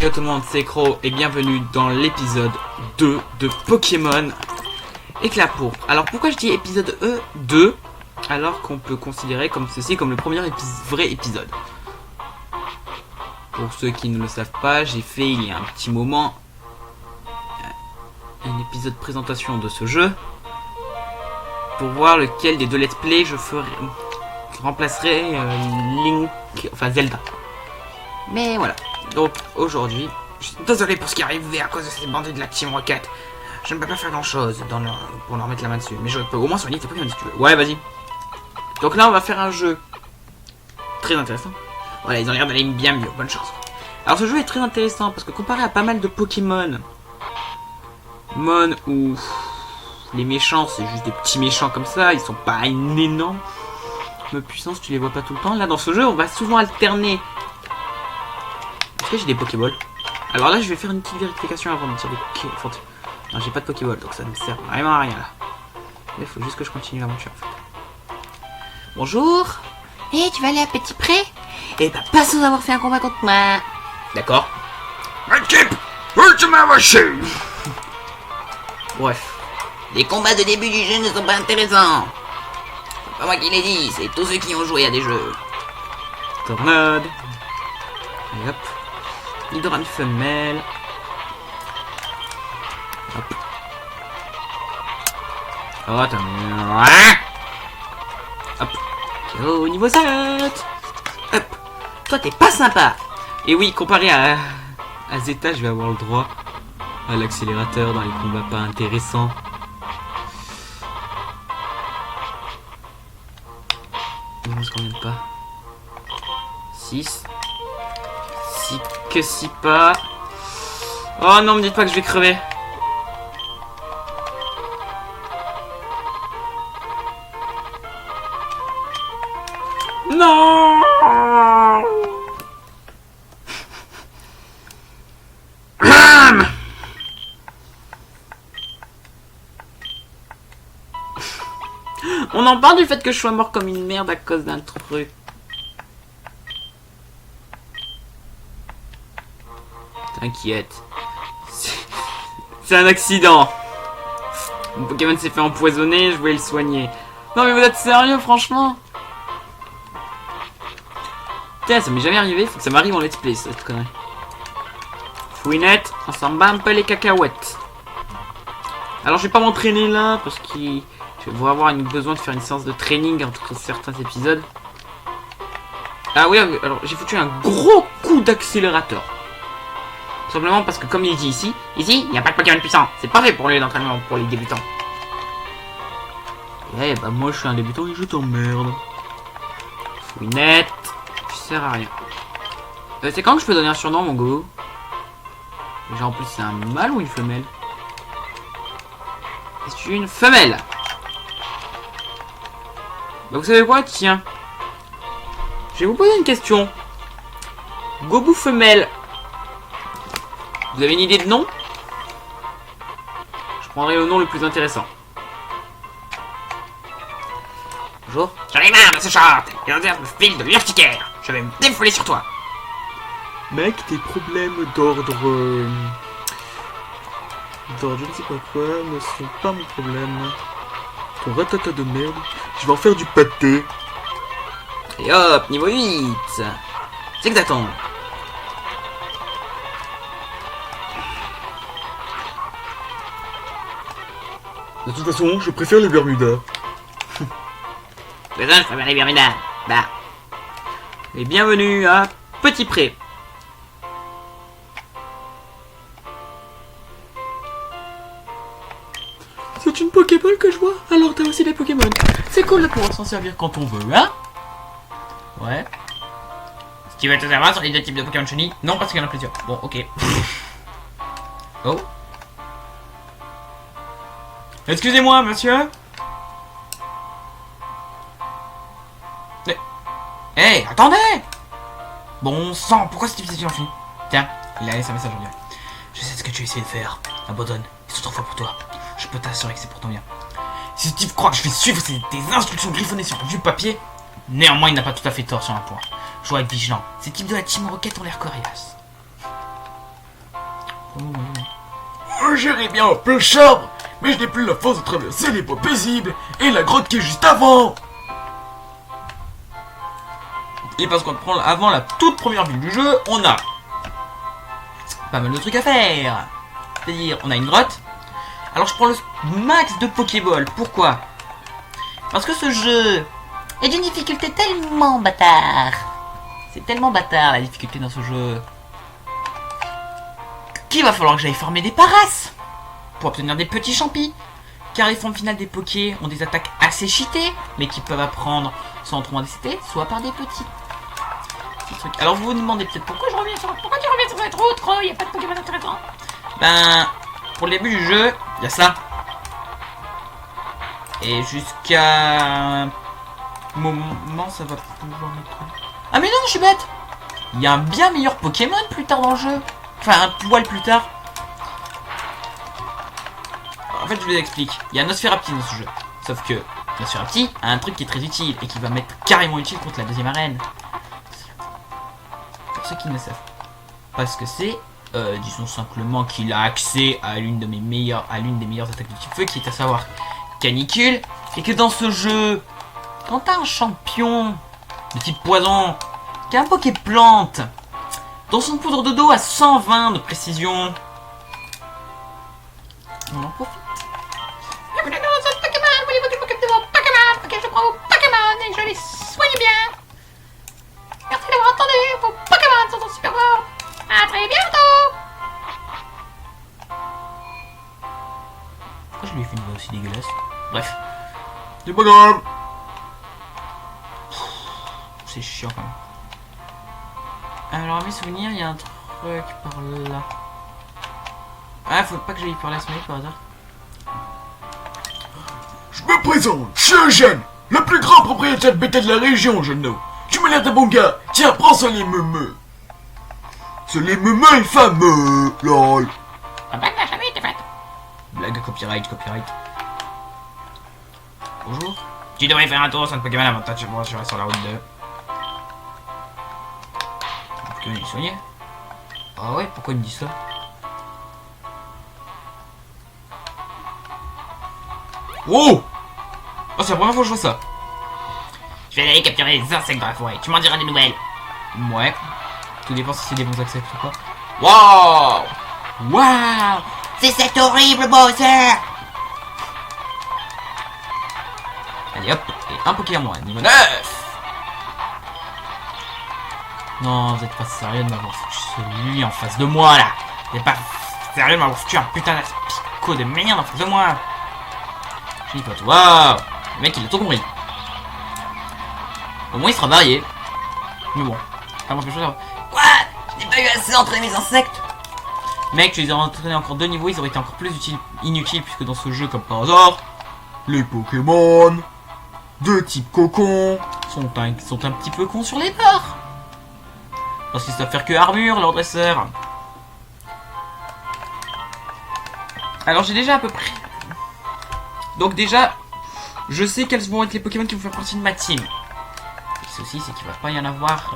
Yo tout le monde, c'est Cro et bienvenue dans l'épisode 2 de Pokémon Éclat Pourpre. Alors pourquoi je dis épisode 2 alors qu'on peut considérer comme ceci comme le premier vrai épisode? Pour ceux qui ne le savent pas, j'ai fait il y a un petit moment un épisode présentation de ce jeu pour voir lequel des deux let's play je remplacerai Link, enfin Zelda. Mais voilà. Donc aujourd'hui, je suis désolé pour ce qui est arrivé à cause de ces bandits de la Team Rocket. Je ne peux pas faire grand chose pour leur mettre la main dessus. Mais je peux au moins soigner tes Pokémon si tu veux. Ouais, vas-y. Donc là, on va faire un jeu très intéressant. Voilà, ils ont l'air d'aller bien mieux. Bonne chance. Alors ce jeu est très intéressant parce que comparé à pas mal de Pokémon, où les méchants, c'est juste des petits méchants comme ça, ils sont pas une énorme puissance, tu les vois pas tout le temps. Là, dans ce jeu, on va souvent alterner. Est-ce que j'ai des Pokéballs? Alors là, je vais faire une petite vérification avant de tirer des Pokéballs. Non, j'ai pas de Pokéball, donc ça ne me sert vraiment à rien là. Il faut juste que je continue l'aventure en fait. Bonjour. Eh, tu vas aller à Petit Pré? Eh bah, pas sans avoir fait un combat contre moi. D'accord. Équipe, ultima machine. Bref. Les combats de début du jeu ne sont pas intéressants. C'est pas moi qui l'ai dit, c'est tous ceux qui ont joué à des jeux. Tornade. Et hop. Hydran femelle. Hop. Oh, attends. Hop. Au niveau 7. Hop. Toi, t'es pas sympa. Et oui, comparé à Zeta, je vais avoir le droit à l'accélérateur dans les combats pas intéressants. Non, ce qu'on n'aime pas. 6. Si pas. Oh non, me dites pas que je vais crever. Non. On en parle du fait que je sois mort comme une merde à cause d'un truc. T'inquiète. C'est un accident. Mon Pokémon s'est fait empoisonner, je voulais le soigner. Non mais vous êtes sérieux, franchement? Putain, ça m'est jamais arrivé, faut que ça m'arrive en let's play, cette connerie. Fouinette, on s'en bat un peu les cacahuètes. Alors je vais pas m'entraîner là, parce que je vais avoir besoin de faire une séance de training entre certains épisodes. Ah oui, alors j'ai foutu un gros coup d'accélérateur. Simplement parce que comme il dit ici, il n'y a pas de Pokémon puissant. C'est parfait pour l'entraînement pour les débutants. Eh bah moi je suis un débutant et je t'emmerde. Fouinette, tu sers à rien. C'est quand que je peux donner un surnom mon go? Déjà en plus c'est un mâle ou une femelle? C'est une femelle. Bah vous savez quoi, tiens. Je vais vous poser une question. Gobu femelle. Vous avez une idée de nom? Je prendrai le nom le plus intéressant. Bonjour. J'en ai marre de ce short. Il en me file de l'urticaire. Je vais me défouler sur toi. Mec, tes problèmes d'ordre je ne sais pas quoi ne sont pas mon problème. Ton ratata de merde, je vais en faire du pâté. Et hop, niveau 8. C'est que t'attends. De toute façon, je préfère les Bermudas. Je préfère les Bermudas. Bah. Et bienvenue à Petit Pré. C'est une Pokéball que je vois, alors t'as aussi des Pokémon. C'est cool de pouvoir s'en servir quand on veut, hein? Ouais. Si tu veux te savoir sur les deux types de Pokémon Shiny, non parce qu'il y en a plusieurs. Bon, ok. Oh. Excusez-moi, monsieur. Hey, attendez! Bon sang, pourquoi cette épisode fini? Tiens, il a laissé un message en direct. Je sais ce que tu essaies de faire. Abandonne, ils sont trop forts pour toi. Je peux t'assurer que c'est pour ton bien. Si Steve croit que je vais suivre tes instructions griffonnées sur du papier, néanmoins il n'a pas tout à fait tort sur un point. Je dois être vigilant. Ces types de la Team Rocket ont l'air coriaces. J'irai bien en plein charme, mais je n'ai plus la force de traverser les bois paisibles et la grotte qui est juste avant. Et parce qu'on prend avant la toute première ville du jeu, on a pas mal de trucs à faire. C'est-à-dire, on a une grotte. Alors je prends le max de Pokéball. Pourquoi? Parce que ce jeu est d'une difficulté tellement bâtard. C'est tellement bâtard la difficulté dans ce jeu qu'il va falloir que j'aille farmer des parasses pour obtenir des petits champis. Car les formes finales des Pokés ont des attaques assez cheatées, mais qui peuvent apprendre sans trop en décider, soit par des petits trucs. Alors vous vous demandez peut-être pourquoi tu reviens sur cette route, il n'y a pas de Pokémon intéressant. Ben, pour le début du jeu, il y a ça. Et jusqu'à un moment, ça va pouvoir être... Ah mais non, je suis bête. Il y a un bien meilleur Pokémon plus tard dans le jeu. Enfin, un poil plus tard. En fait, je vous explique. Il y a Nosferapti dans ce jeu. Sauf que Nosferapti a un truc qui est très utile et qui va m'être carrément utile contre la deuxième arène. Pour ceux qui ne savent pas ce que c'est, disons simplement qu'il a accès à l'une des meilleures attaques de type feu, qui est à savoir Canicule. Et que dans ce jeu, quand t'as un champion de type poison, qui a un Poképlante, dans son poudre de dos à 120 de précision, on en profite. Bienvenue dans un Pokémon, voulez-vous que je m'occupe de vos Pokémon? Ok, je prends vos Pokémon et je les soigne bien. Merci d'avoir entendu, vos Pokémon sont en super forme. À très bientôt. Pourquoi je lui ai fait une voix aussi dégueulasse? Bref. C'est pas grave. C'est chiant quand même. Alors à mes souvenirs, il y a un truc par là. Ah, faut pas que j'aille par la semaine par hasard. Je me présente, je suis Eugène, le plus grand propriétaire de bétail de la région, jeune homme. Tu m'as l'air d'un bon gars. Tiens, prends ce lait meumeux. Ce lait meumeux est fameux, lol. La blague n'a jamais été faite. Blague copyright. Bonjour. Tu devrais faire un tour sur le Pokémon avant de t'assurer sur la route 2. Pourquoi il est soigné? Ah ouais, pourquoi il me dit ça? Wow! Oh, c'est la première fois que je vois ça. Je vais aller capturer les insectes dans la forêt. Tu m'en diras des nouvelles. Ouais. Tout dépend si c'est des bons insectes ou pas. Waouh! C'est cet horrible Bowser. Allez hop, et un Pokémon, niveau 9. Non, vous êtes pas sérieux de m'avoir foutu celui en face de moi là. Vous êtes pas sérieux de m'avoir foutu un putain d'aspico de merde en face de moi. Je dis pas tout. Waouh! Le mec il a tout compris. Au moins il sera varié. Mais bon, ça m'empêche pas de... Quoi? Je n'ai pas eu assez d'entraîner mes insectes. Mec, tu les as entraînés encore 2 niveaux, ils auraient été encore plus inutiles puisque dans ce jeu, comme par hasard, Les Pokémon de type cocon sont un petit peu cons sur les bords. Parce qu'ils savent faire que armure, leur dresseur. Alors j'ai déjà à peu près... Donc déjà, je sais quels vont être les Pokémon qui vont faire partie de ma team. Et ceci, c'est qu'il va pas y en avoir...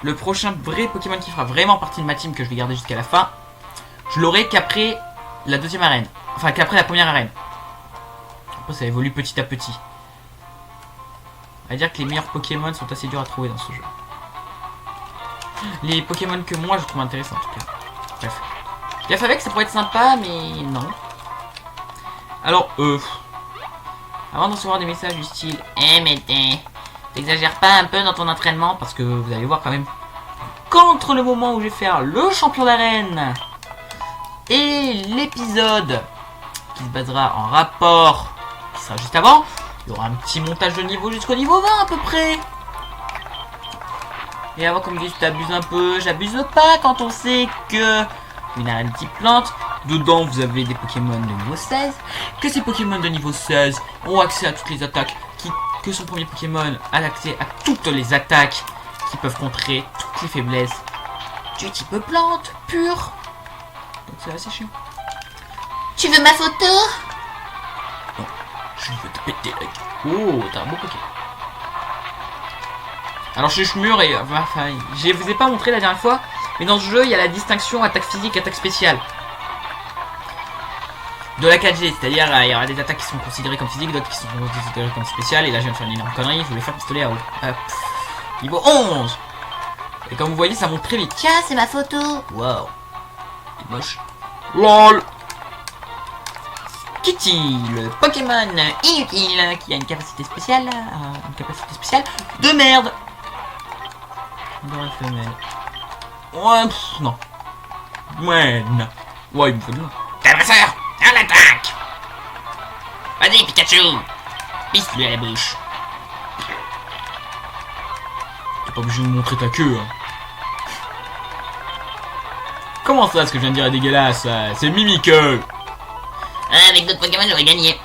Le prochain vrai Pokémon qui fera vraiment partie de ma team, que je vais garder jusqu'à la fin, je l'aurai qu'après la deuxième arène. Enfin, qu'après la première arène. Après, ça évolue petit à petit. On va dire que les meilleurs Pokémon sont assez durs à trouver dans ce jeu. Les Pokémon que moi je trouve intéressants en tout cas. Bref. Je savais que ça pourrait être sympa, mais non. Alors, avant de recevoir des messages du style mais t'exagères pas un peu dans ton entraînement, parce que vous allez voir quand même qu'entre le moment où je vais faire le champion d'arène et l'épisode qui se basera en rapport, qui sera juste avant, il y aura un petit montage de niveau jusqu'au niveau 20 à peu près. Et avant, comme je dis, t'abuses un peu, j'abuse pas quand on sait que une arène type plante, dedans vous avez des Pokémon de niveau 16, que ces Pokémon de niveau 16 ont accès à toutes les attaques, que son premier Pokémon a accès à toutes les attaques qui peuvent contrer toutes les faiblesses du type plante pure. Donc c'est assez chiant. Tu veux ma photo? Non, je veux te péter la gueule. Oh, t'as un beau Pokémon. Alors je suis mûr et enfin, je vous ai pas montré la dernière fois, Mais dans ce jeu, il y a la distinction attaque physique, attaque spéciale. De la 4G, c'est-à-dire il y aura des attaques qui sont considérées comme physiques, d'autres qui sont considérées comme spéciales. Et là, je viens de faire une énorme connerie, je voulais faire pistolet à eau. Niveau 11. Et comme vous voyez, ça monte très vite. Tiens, c'est ma photo. Waouh. C'est moche. LOL. Kitty, le Pokémon inutile qui a une capacité spéciale. De merde. Dans la femelle. Ouais, non. Ouais, non. Ouais, il me faut de l'eau. Agresseur, à l'attaque. Vas-y, Pikachu. Pisse-lui à la bouche. T'es pas obligé de me montrer ta queue, hein. Comment ça, ce que je viens de dire est dégueulasse, ça? C'est Mimique. Avec d'autres Pokémon, j'aurais gagné.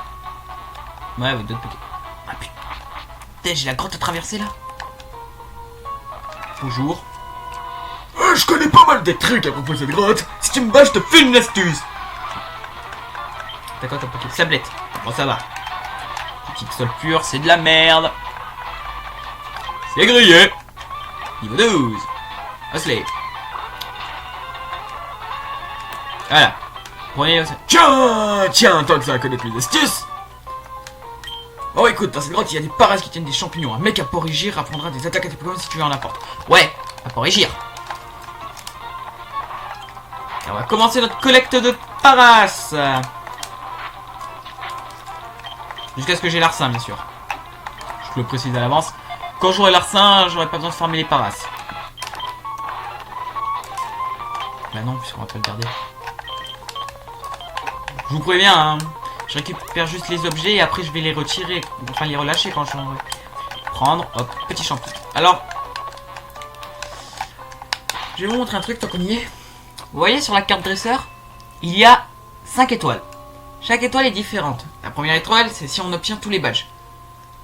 Ouais, avec d'autres Pokémon. Ah putain, j'ai la grotte à traverser là. Bonjour. Je connais pas mal des trucs à propos de cette grotte. Si tu me bats, je te file une astuce. D'accord, t'as Pokémon. Sablette. Bon, ça va. Petite sol pure, c'est de la merde. C'est grillé. Niveau 12. Osley. Voilà. Prenez Osley. Tiens, toi que ça va connaître mes astuces. Oh écoute, dans cette grotte, il y a des parasites qui tiennent des champignons. Un mec à Porrigir apprendra des attaques à tes Pokémon si tu lui en apportes. Ouais, à Porrigir. Et on va commencer notre collecte de paras. Jusqu'à ce que j'ai l'arsen, bien sûr. Je te le précise à l'avance. Quand j'aurai l'arsen, j'aurai pas besoin de farmer les paras. Bah non, puisqu'on va pas le garder. Je vous préviens, hein. Je récupère juste les objets et après je vais les retirer. Enfin les relâcher quand je vais prendre. Hop, petit champi. Alors, je vais vous montrer un truc tant qu'on y est. Vous voyez sur la carte dresseur, il y a 5 étoiles. Chaque étoile est différente. La première étoile, c'est si on obtient tous les badges.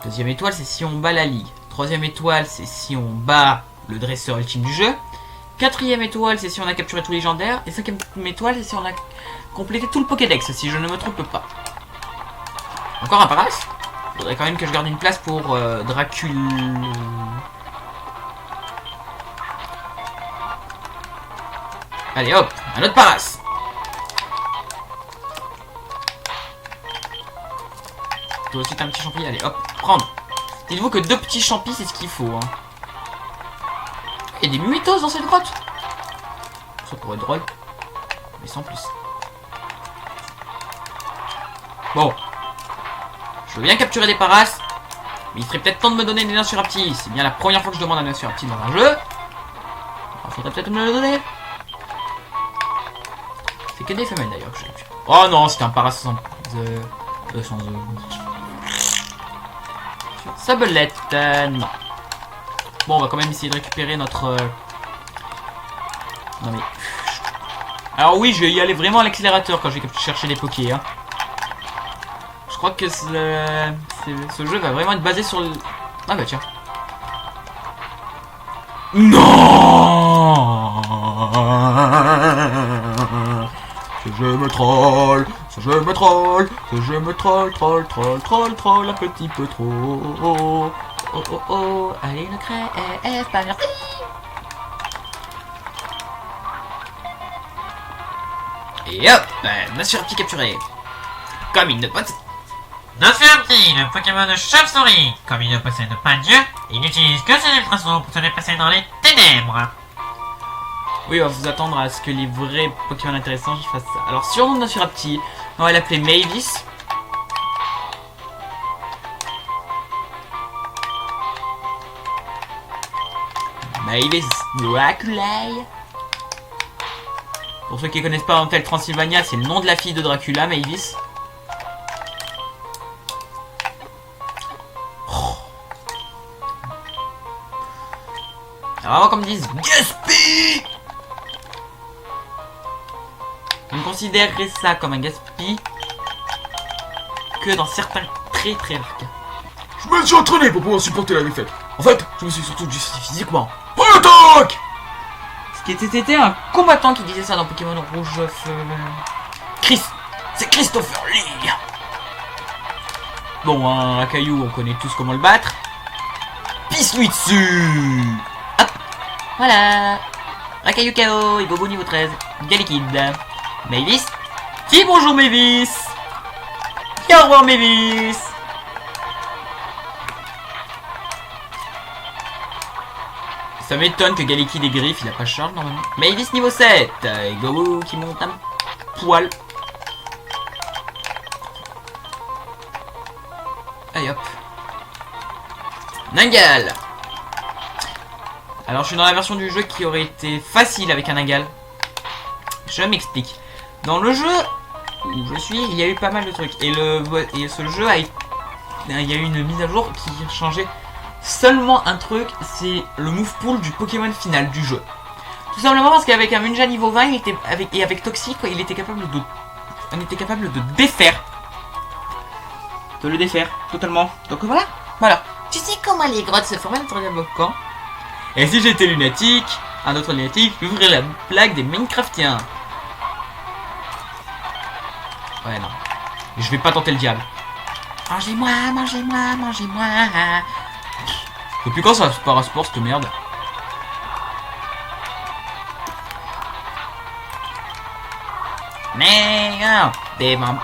Deuxième étoile, c'est si on bat la ligue. Troisième étoile, c'est si on bat le dresseur ultime du jeu. Quatrième étoile, c'est si on a capturé tous les légendaires. Et cinquième étoile, c'est si on a complété tout le Pokédex, si je ne me trompe pas. Encore un paras. Il faudrait quand même que je garde une place pour Dracul. Allez hop, un autre paras. Toi aussi t'as un petit champi, allez hop, prendre. Dites-vous que 2 petits champis c'est ce qu'il faut. Hein. Il y a des mumitos dans cette grotte. Ça pourrait être drôle. Mais sans plus. Bon. Je veux bien capturer des paras. Mais il serait peut-être temps de me donner des Nasurapti. C'est bien la première fois que je demande un Nasurapti dans un jeu. Il faudrait peut-être me le donner. C'est que des femelles d'ailleurs que j'ai capturé. Oh non, c'était un paras sans Sablette, non. Bon, on va quand même essayer de récupérer notre... Non mais... Alors oui, je vais y aller vraiment à l'accélérateur quand je vais chercher les pokés. Hein. Je crois que ce jeu va vraiment être basé sur le... Ah bah tiens. Non. Ce jeu me troll, ce jeu me troll, ce jeu me troll, troll, un petit peu trop. Oh oh oh, allez le crève, pas merci. Et hop, Nasurapti capturé. Comme il ne possède... Nasurapti, le Pokémon de chauve-souris. Comme il ne possède pas Dieu, il n'utilise que ses ultrasons pour se déplacer dans les ténèbres. Oui, on va vous attendre à ce que les vrais Pokémon intéressants fassent ça. Alors, surnom de Nasurapti, on va l'appeler Mavis. Mavis Draculae. Pour ceux qui ne connaissent pas Hotel Transylvania, c'est le nom de la fille de Dracula, Mavis. Oh. Alors, avant qu'on me dise Gaspille, je ne considérerais ça comme un gaspille que dans certains très rares cas. Je me suis entraîné pour pouvoir supporter la défaite. En fait, je me suis surtout justifié physiquement. Attaque! C'était un combattant qui disait ça dans Pokémon Rouge Feu. Chris, c'est Christopher Lee. Bon, un caillou, on connaît tous comment le battre. Pisse-lui dessus. Hop, voilà. Rakayu KO et Gobo niveau 13. Galliquide. Mavis. Dis bonjour Mavis. Dis au revoir Mavis. Ça m'étonne que Galliquide et Griff, il a pas charge normalement. Mavis niveau 7. Et Gobo qui monte un poil. Allez hop. Ningal. Alors je suis dans la version du jeu qui aurait été facile avec un Ningal. Je m'explique. Dans le jeu où je suis, il y a eu pas mal de trucs. Et ce jeu il y a eu une mise à jour qui a changé seulement un truc, c'est le move pool du Pokémon final du jeu. Tout simplement parce qu'avec un Munja niveau 20, avec Toxic, il était capable de... On était capable de défaire. De le défaire, totalement. Donc voilà. Tu sais comment les grottes se forment entre les volcans? Et si j'étais lunatique, un autre lunatique, j'ouvrirais la blague des Minecraftiens. Ouais, non. Je vais pas tenter le diable. Mangez-moi, mangez-moi, mangez-moi. Depuis quand ça se parasport cette merde? Mais non, des membres.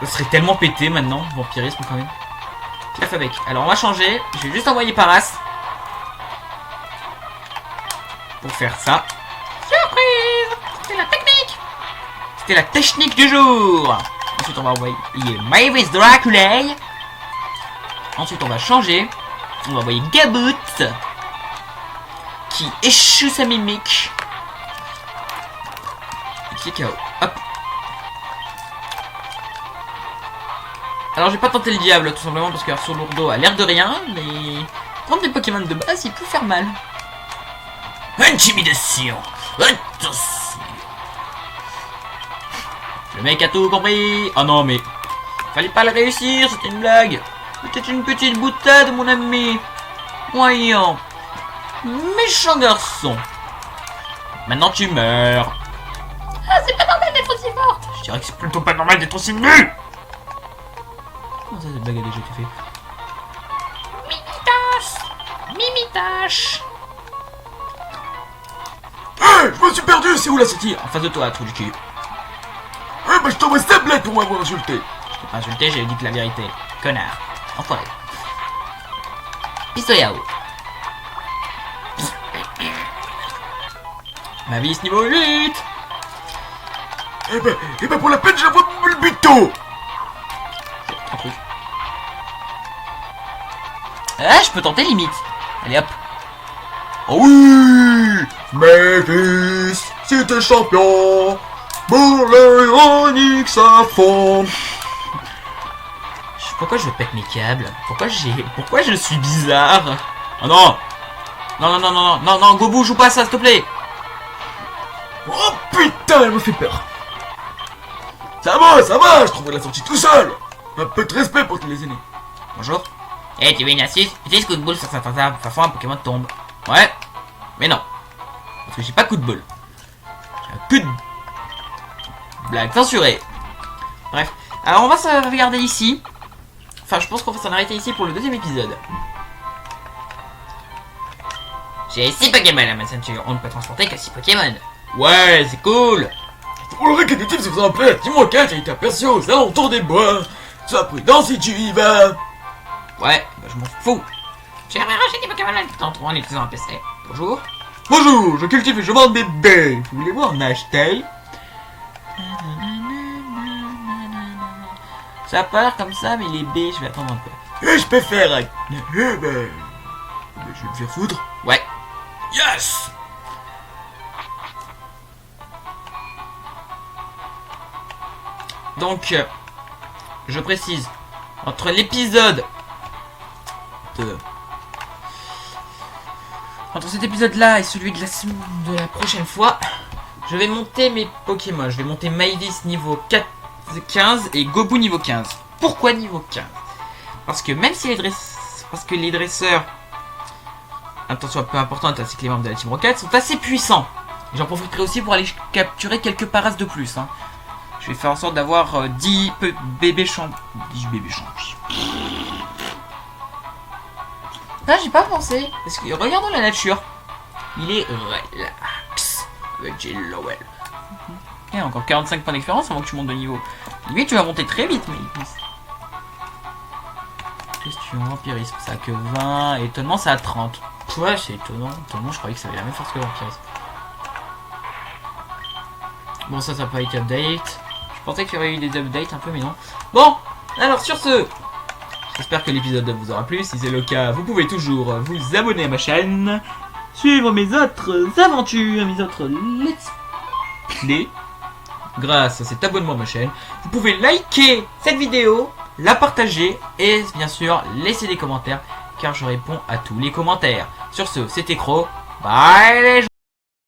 Ça serait tellement pété maintenant, vampirisme quand même. Claf avec. Alors on va changer. Je vais juste envoyer Paras. Pour faire ça. Surprise! C'était la technique! C'était la technique du jour! Ensuite on va envoyer Mavis Draculae. Ensuite on va changer. On va envoyer Gaboot. Qui échoue sa mimique. Et qui est KO. Hop. Alors j'ai pas tenté le diable tout simplement parce que Arceau Lourdeau a l'air de rien, mais prendre des Pokémon de base il peut faire mal. Intimidation. Attention. Le mec a tout compris. Oh non mais fallait pas le réussir, c'était une blague. C'était une petite boutade mon ami. Voyons. Méchant garçon. Maintenant tu meurs. Ah c'est pas normal d'être aussi forte. Je dirais que c'est plutôt pas normal d'être aussi nul. Comment ça cette blague a déjà été faite? Mimitache. Hé, je me suis perdu, c'est où la sortie? En face de toi, trou du cul. Eh bah je t'envoie cette blague pour m'avoir insulté. Je t'ai pas insulté, j'ai dit que la vérité. Connard. Enfoiré. Pistoyao. Ma vie niveau 8. Eh ben pour la peine j'envoie le buto. Un truc. Ah, je peux tenter limite. Allez hop. Oh oui, Mavis, si t'es champion, pour le Onyx à fond. Pourquoi je pète mes câbles? Pourquoi je suis bizarre? Oh non. Non, Gobu, joue pas ça, s'il te plaît. Oh putain, elle me fait peur. Ça va, je trouverai la sortie tout seul. Un peu de respect pour tous les aînés. Bonjour. Eh, tu veux une astuce? Utilise coup de boule sur certains arbres, parfois un Pokémon tombe. Ouais. Mais non. Parce que j'ai pas coup de boule. J'ai un coup de... Blague censurée. Bref. Alors on va se regarder ici. Enfin, je pense qu'on va s'en arrêter ici pour le deuxième épisode. J'ai 6 Pokémon à ma ceinture. On ne peut transporter que 6 Pokémon. Ouais, c'est cool. Pour le récapitulatif, c'est faisant prêt. Dis-moi quel j'ai été aperçu aux alentours des bois. Sois prudent si tu y vas. Ouais, bah, je m'en fous. J'aimerais racheter des Pokémon en trouvant les trésors en PC. Bonjour. Bonjour, je cultive et je vends des baies. Vous voulez voir en acheter? Ça a pas l'air comme ça, mais les baies, je vais attendre un peu. Et je peux faire un... je vais me faire foutre. Ouais. Yes. Donc, je précise, entre l'épisode de... Entre cet épisode-là et celui de la prochaine fois, je vais monter mes Pokémon. Je vais monter Mavis niveau 15 et Gobu niveau 15. Pourquoi niveau 15? Parce que même si les dresseurs, attention peu importante ainsi que les membres de la Team Rocket, sont assez puissants. J'en profiterai aussi pour aller capturer quelques paras de plus. Hein. Je vais faire en sorte d'avoir 10 bébés champions. 10 bébés champions. Ah, j'ai pas pensé. Parce que regardons la nature. Il est relax. avec Jill Lowell. Et encore 45 points d'expérience avant que tu montes de niveau. Limite, tu vas monter très vite, mais... Question vampirisme, ça a que 20. Étonnement, ça a 30. Ouais, c'est étonnant. Étonnant, je croyais que ça avait la même force que vampirisme. Bon, ça n'a pas été update. Je pensais qu'il y aurait eu des updates un peu, mais non. Bon, alors sur ce, j'espère que l'épisode vous aura plu. Si c'est le cas, vous pouvez toujours vous abonner à ma chaîne, suivre mes autres aventures, mes autres let's play. Grâce à cet abonnement à ma chaîne, vous pouvez liker cette vidéo, la partager et bien sûr laisser des commentaires car je réponds à tous les commentaires. Sur ce, c'était Crow. Bye les gens.